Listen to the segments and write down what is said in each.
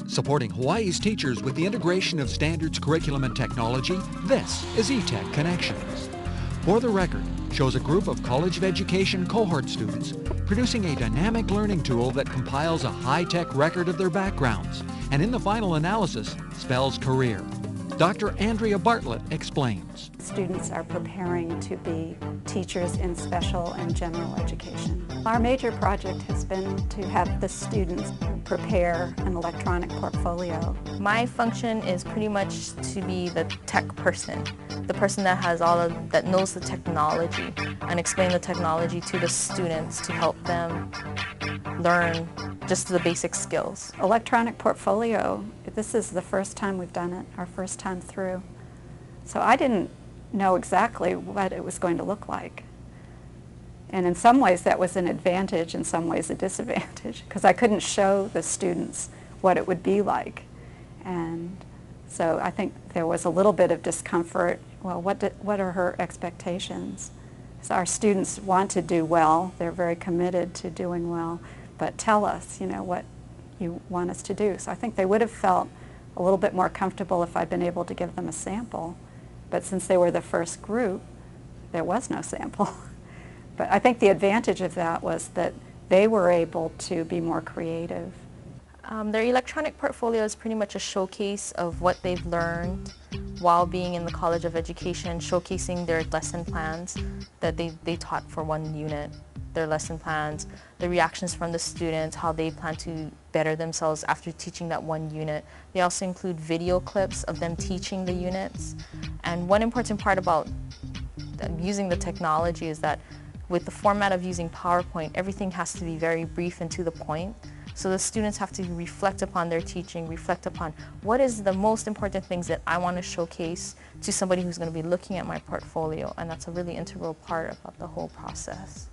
Supporting Hawaii's teachers with the integration of standards, curriculum, and technology, this is eTech Connections. For the Record shows a group of College of Education cohort students producing a dynamic learning tool that compiles a high-tech record of their backgrounds and in the final analysis spells career. Dr. Andrea Bartlett explains. Students are preparing to be teachers in special and general education. Our major project has been to have the students prepare an electronic portfolio. My function is pretty much to be the tech person, the person that has that knows the technology and explain the technology to the students to help them learn just the basic skills. Electronic portfolio, this is the first time we've done it, our first time through. So I didn't know exactly what it was going to look like. And in some ways that was an advantage, in some ways a disadvantage, because I couldn't show the students what it would be like. And so I think there was a little bit of discomfort. Well, what are her expectations? So our students want to do well. They're very committed to doing well. But tell us, what you want us to do. So I think they would have felt a little bit more comfortable if I'd been able to give them a sample. But since they were the first group, there was no sample. But I think the advantage of that was that they were able to be more creative. Their electronic portfolio is pretty much a showcase of what they've learned while being in the College of Education, showcasing their lesson plans that they taught for one unit, their lesson plans, the reactions from the students, how they plan to better themselves after teaching that one unit. They also include video clips of them teaching the units. And one important part about using the technology is that with the format of using PowerPoint, everything has to be very brief and to the point. So the students have to reflect upon their teaching, reflect upon what is the most important things that I want to showcase to somebody who's going to be looking at my portfolio, and that's a really integral part about the whole process.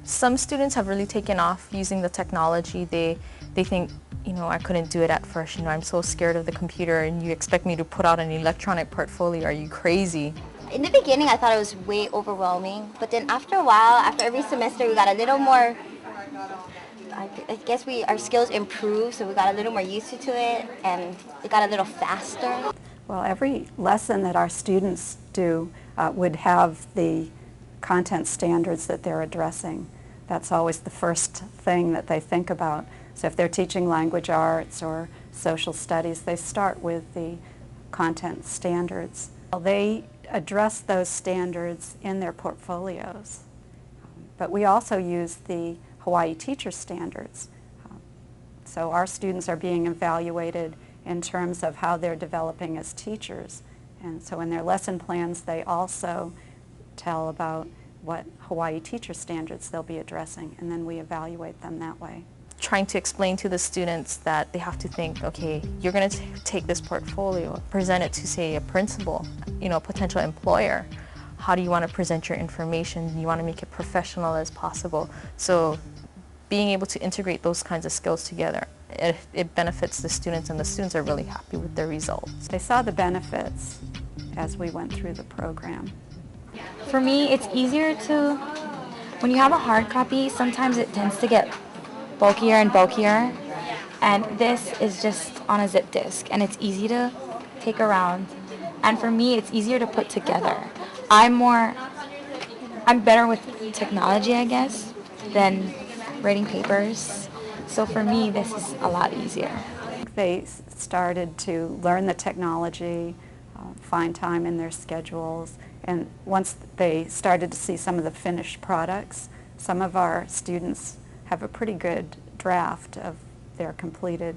Some students have really taken off using the technology. They think, I couldn't do it at first. I'm so scared of the computer, and you expect me to put out an electronic portfolio. Are you crazy? In the beginning, I thought it was way overwhelming, but then after a while, after every semester, we got a little more, I guess our skills improved, so we got a little more used to it, and it got a little faster. Well, every lesson that our students do would have the content standards that they're addressing. That's always the first thing that they think about. So if they're teaching language arts or social studies, they start with the content standards. They address those standards in their portfolios. But we also use the Hawaii Teacher Standards. So our students are being evaluated in terms of how they're developing as teachers. And so in their lesson plans, they also tell about what Hawaii Teacher Standards they'll be addressing, and then we evaluate them that way. Trying to explain to the students that they have to think, okay, you're going to take this portfolio, present it to, say, a principal, a potential employer. How do you want to present your information? You want to make it professional as possible. So being able to integrate those kinds of skills together, it benefits the students, and the students are really happy with their results. They saw the benefits as we went through the program. For me, it's easier to, when you have a hard copy, sometimes it tends to get bulkier and bulkier, and this is just on a zip disk, and it's easy to take around, and for me it's easier to put together. I'm better with technology, I guess, than writing papers, so for me this is a lot easier. They started to learn the technology, find time in their schedules, and once they started to see some of the finished products, some of our students have a pretty good draft of their completed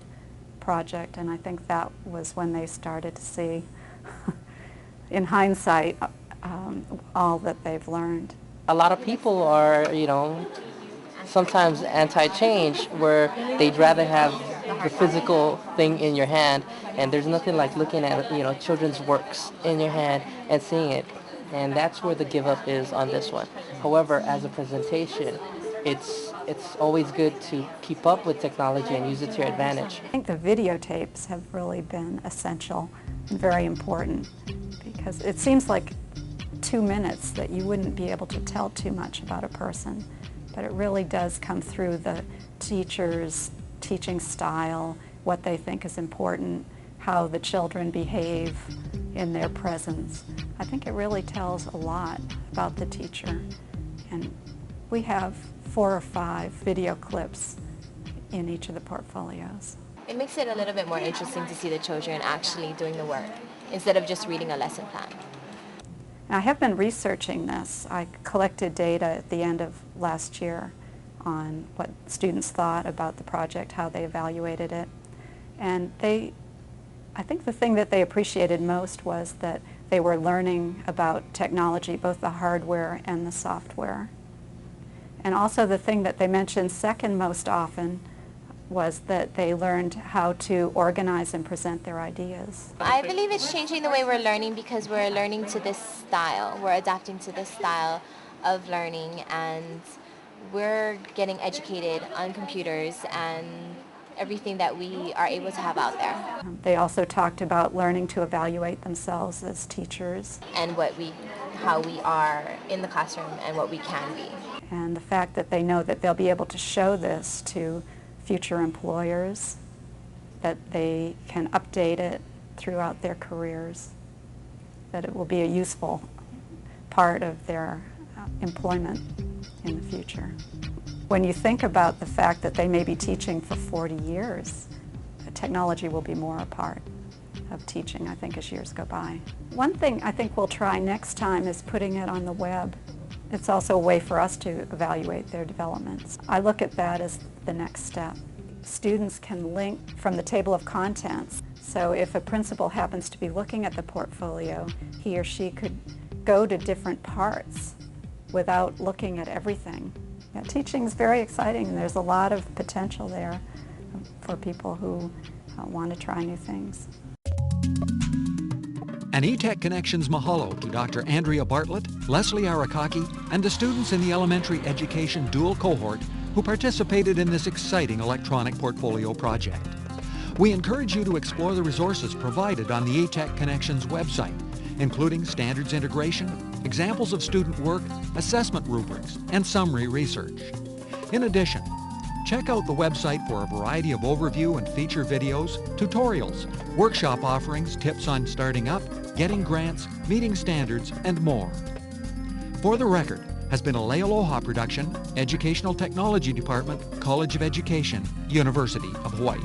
project, and I think that was when they started to see, in hindsight, all that they've learned. A lot of people are, sometimes anti-change, where they'd rather have the physical thing in your hand, and there's nothing like looking at, children's works in your hand and seeing it, and that's where the give up is on this one. However, as a presentation, it's always good to keep up with technology and use it to your advantage. I think the videotapes have really been essential and very important, because it seems like 2 minutes that you wouldn't be able to tell too much about a person, but it really does come through the teacher's teaching style, what they think is important, how the children behave in their presence. I think it really tells a lot about the teacher. And we have 4 or 5 video clips in each of the portfolios. It makes it a little bit more interesting to see the children actually doing the work instead of just reading a lesson plan. I have been researching this. I collected data at the end of last year on what students thought about the project, how they evaluated it. And I think the thing that they appreciated most was that they were learning about technology, both the hardware and the software. And also the thing that they mentioned second most often was that they learned how to organize and present their ideas. I believe it's changing the way we're learning because we're learning to this style. We're adapting to this style of learning, and we're getting educated on computers and everything that we are able to have out there. They also talked about learning to evaluate themselves as teachers. And how we are in the classroom and what we can be. And the fact that they know that they'll be able to show this to future employers, that they can update it throughout their careers, that it will be a useful part of their employment in the future. When you think about the fact that they may be teaching for 40 years, technology will be more a part of teaching, I think, as years go by. One thing I think we'll try next time is putting it on the web. It's also a way for us to evaluate their developments. I look at that as the next step. Students can link from the table of contents. So if a principal happens to be looking at the portfolio, he or she could go to different parts without looking at everything. Yeah, teaching is very exciting, and there's a lot of potential there for people who want to try new things. An eTech Connections mahalo to Dr. Andrea Bartlett, Leslie Arakaki, and the students in the elementary education dual cohort who participated in this exciting electronic portfolio project. We encourage you to explore the resources provided on the eTech Connections website, including standards integration, examples of student work, assessment rubrics, and summary research. In addition, check out the website for a variety of overview and feature videos, tutorials, workshop offerings, tips on starting up, getting grants, meeting standards, and more. For the Record has been a Lealoha production, Educational Technology Department, College of Education, University of Hawaii.